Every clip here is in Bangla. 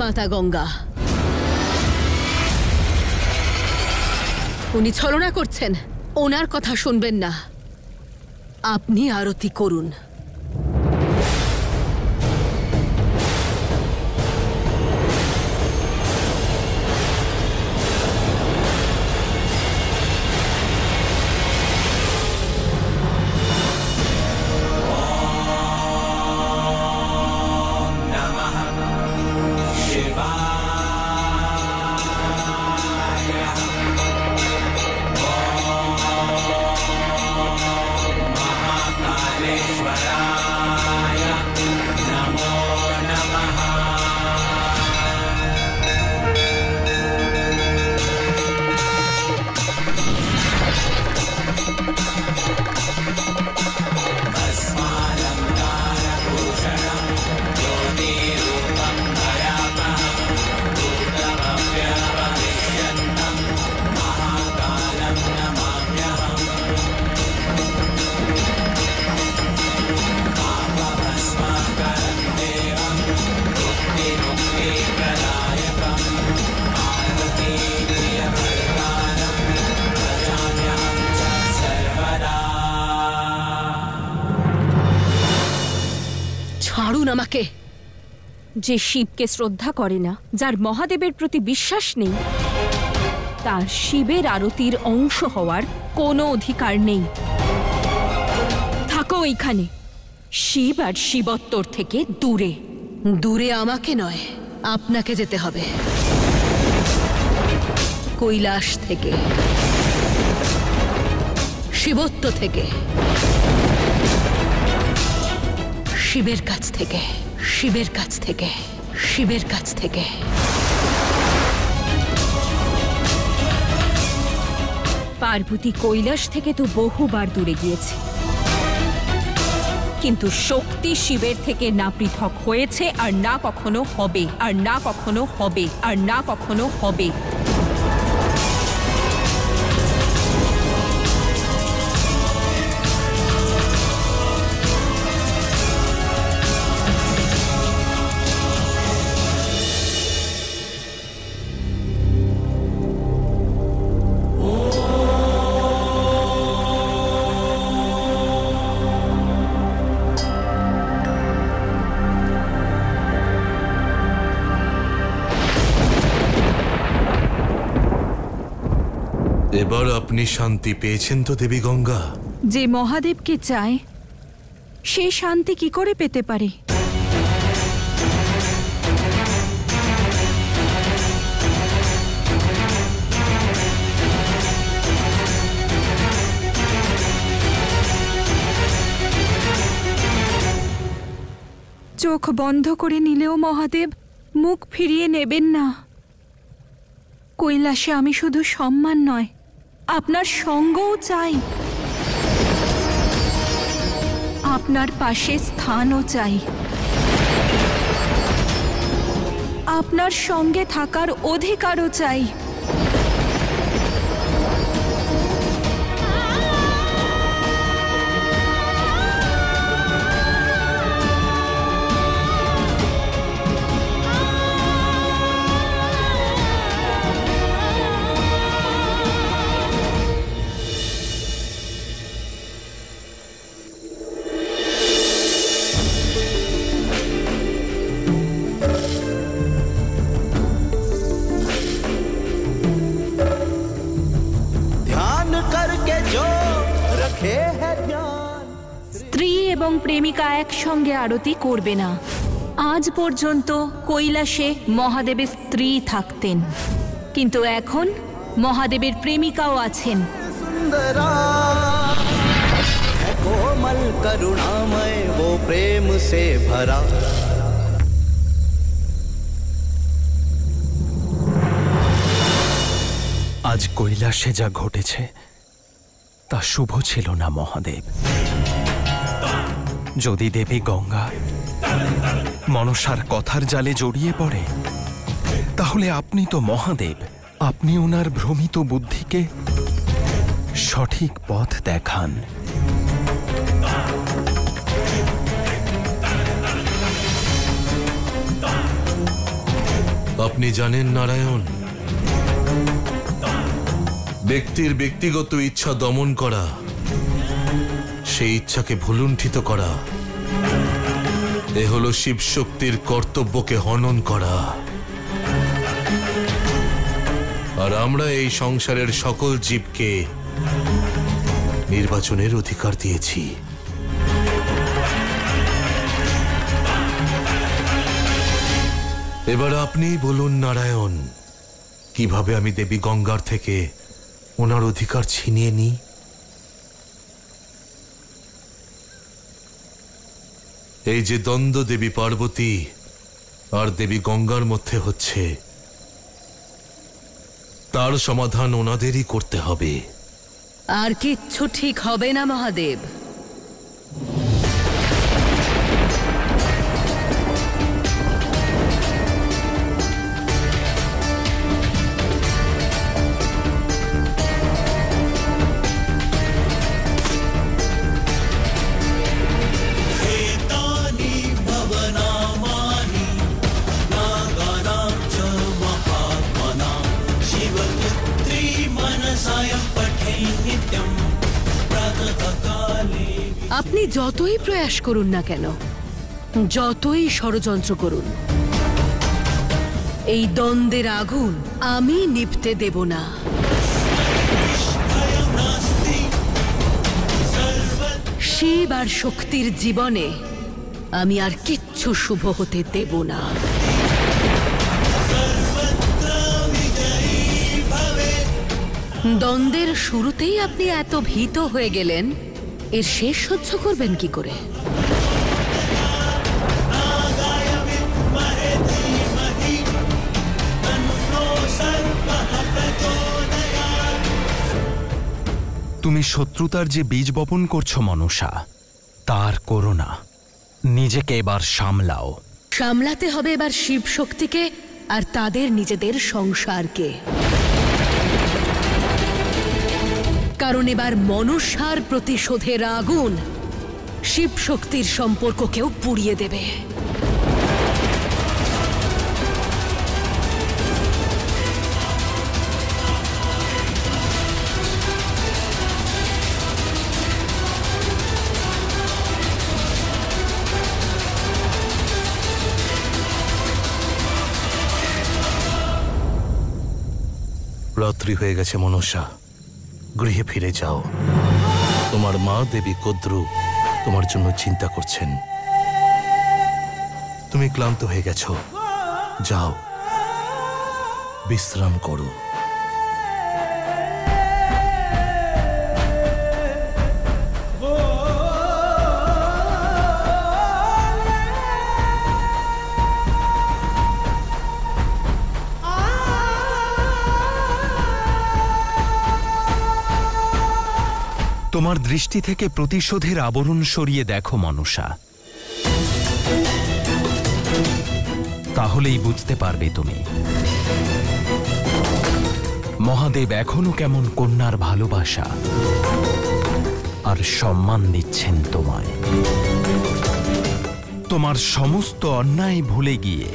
মাতা গঙ্গা। উনি ছলনা করছেন, ওনার কথা শুনবেন না। আপনি আরতি করুন। ছাড়ুন আমাকে। যে শিবকে শ্রদ্ধা করে না, যার মহাদেবের প্রতি বিশ্বাস নেই, তার শিবের আরতির অংশ হওয়ার কোনো অধিকার নেই। থাকো এইখানে, শিব আর শিবত্তর থেকে দূরে। দূরে আমাকে নয়, আপনাকে যেতে হবে। কৈলাস থেকে, শিবত্ব থেকে, শিবের কাছ থেকে, শিবের কাছ থেকে, শিবের কাছ থেকে। পার্বতী কৈলাস থেকে তো বহুবার দূরে গিয়েছে, কিন্তু শক্তি শিবের থেকে না পৃথক হয়েছে, আর না কখনো হবে, আর না কখনো হবে, আর না কখনো হবে। এবার আপনি শান্তি পেয়েছেন তো দেবী গঙ্গা? যে মহাদেবকে চায় সে শান্তি কি করে পেতে পারে? চোখ বন্ধ করে নিলেও মহাদেব মুখ ফিরিয়ে নেবেন না। কৈলাসে আমি শুধু সম্মান নয়, আপনার সঙ্গও চাই, আপনার পাশে স্থানও চাই, আপনার সঙ্গে থাকার অধিকারও চাই। স্ত্রী এবং প্রেমিকা একসঙ্গে আরতি করবে না। আজ পর্যন্ত কৈলাসে মহাদেবের স্ত্রী থাকতেন, কিন্তু এখন মহাদেবের প্রেমিকাও আছেন। कोमल करुणामय वो प्रेम से भरा। আজ কৈলাসে যা ঘটেছে তা শুভ ছিল না মহাদেব। যদি দেবী গঙ্গা মনসার কথার জালে জড়িয়ে পড়ে, তাহলে আপনি তো মহাদেব, আপনি ওনার ভ্রমিত বুদ্ধিকে সঠিক পথ দেখান। আপনি জানেন নারায়ণ, ব্যক্তির ব্যক্তিগত ইচ্ছা দমন করা, সেই ইচ্ছাকে ভুলুণ্ঠিত করা, এ হল শিব শক্তির কর্তব্যকে হনন করা। আর আমরা এই সংসারের সকল জীবকে নির্বাচনের অধিকার দিয়েছি। এবার আপনিই বলুন নারায়ণ, কিভাবে আমি দেবী গঙ্গার থেকে ওনার অধিকার ছিনিয়ে নিই? এই যে দ্বন্দ্ব দেবী পার্বতী আর দেবী গঙ্গার মধ্যে হচ্ছে, তার সমাধান ওনাদেরই করতে হবে। আর কিচ্ছু ঠিক হবে না মহাদেব। আপনি যতই প্রয়াস করুন না কেন, যতই ষড়যন্ত্র করুন, এই দ্বন্দ্বের আগুন আমি নিভতে দেব না। শিব আর শক্তির জীবনে আমি আর কিচ্ছু শুভ হতে দেব না। দ্বন্দ্বের শুরুতেই আপনি এত ভীত হয়ে গেলেন, এর শেষ সহ্য করবেন কি করে? তুমি শত্রুতার যে বীজ বপন করছো মনসা, তার করো না। নিজেকে এবার সামলাও। সামলাতে হবে এবার শিব শক্তিকে আর তাদের নিজেদের সংসারকে। কারণ এবার মনসার প্রতিশোধের আগুন শিব শক্তির সম্পর্ককেও পুড়িয়ে দেবে। রাত্রি হয়ে গেছে মনসা, গৃহে ফিরে যাও। তোমার মা দেবী কদ্রু তোমার জন্য চিন্তা করছেন। তুমি ক্লান্ত হয়ে গেছো, যাও বিশ্রাম করো। তোমার দৃষ্টি থেকে প্রতিশোধের আবরণ সরিয়ে দেখো মনসা, তাহলেই বুঝতে পারবে তুমি মহাদেব এখনো কেমন কন্যার ভালোবাসা আর সম্মান দিচ্ছেন তোমায়। তোমার সমস্ত অন্যায় ভুলে গিয়ে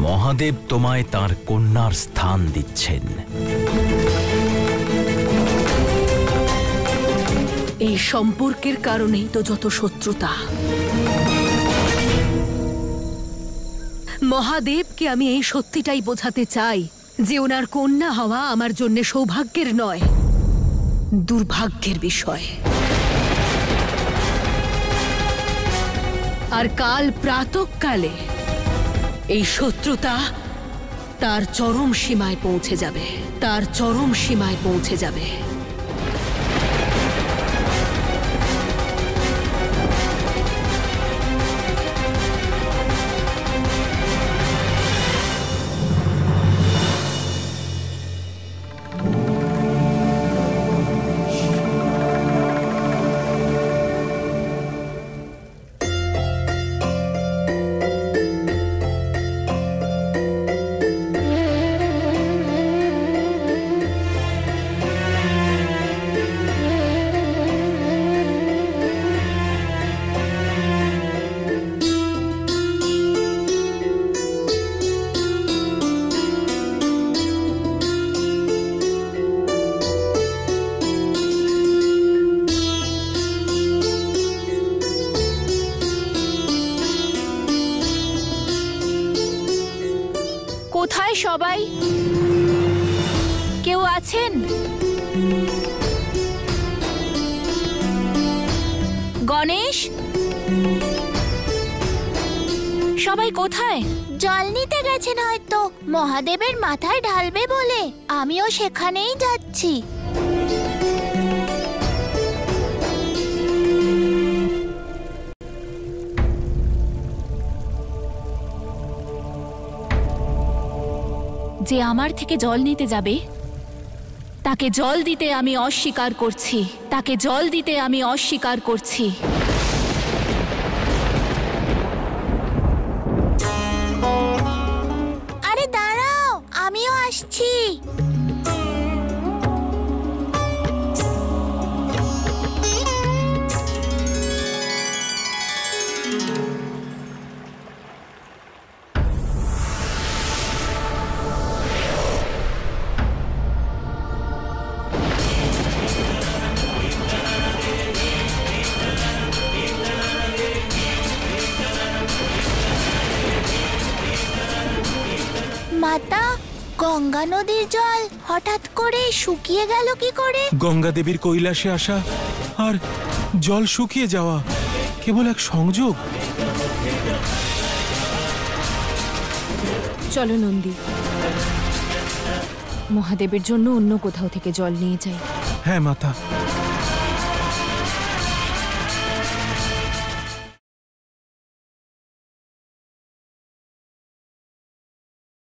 মহাদেব তোমায় তার কন্যার স্থান দিচ্ছেন। এই সম্পর্কের কারণেই তো যত শত্রুতা। মহাদেবকে আমি এই সত্যিটাই বোঝাতে চাই যে ওনার কন্যা হওয়া আমার জন্য সৌভাগ্যের নয়, দুর্ভাগ্যের বিষয়। আর কাল প্রাতঃকালে এই শত্রুতা তার চরম সীমায় পৌঁছে যাবে, তার চরম সীমায় পৌঁছে যাবে। সবাই? কেউ আছেন? গণেশ, সবাই কোথায়? জল নিতে গেছেন হয়তো, মহাদেবের মাথায় ঢালবে বলে। আমিও সেখানেই যাচ্ছি। যে আমার থেকে জল নিতে যাবে তাকে জল দিতে আমি অস্বীকার করছি, তাকে জল দিতে আমি অস্বীকার করছি। আরে দাঁড়াও, আমিও আসছি। মাতা, গঙ্গা নদীর জল হঠাৎ করে শুকিয়ে গেল কি করে? গঙ্গা দেবীর কৈলাসে আসা আর জল শুকিয়ে যাওয়া কেবল এক সংযোগ। চলো নন্দী, মহাদেবের জন্য অন্য কোথাও থেকে জল নিয়ে যাই। হ্যাঁ মাতা।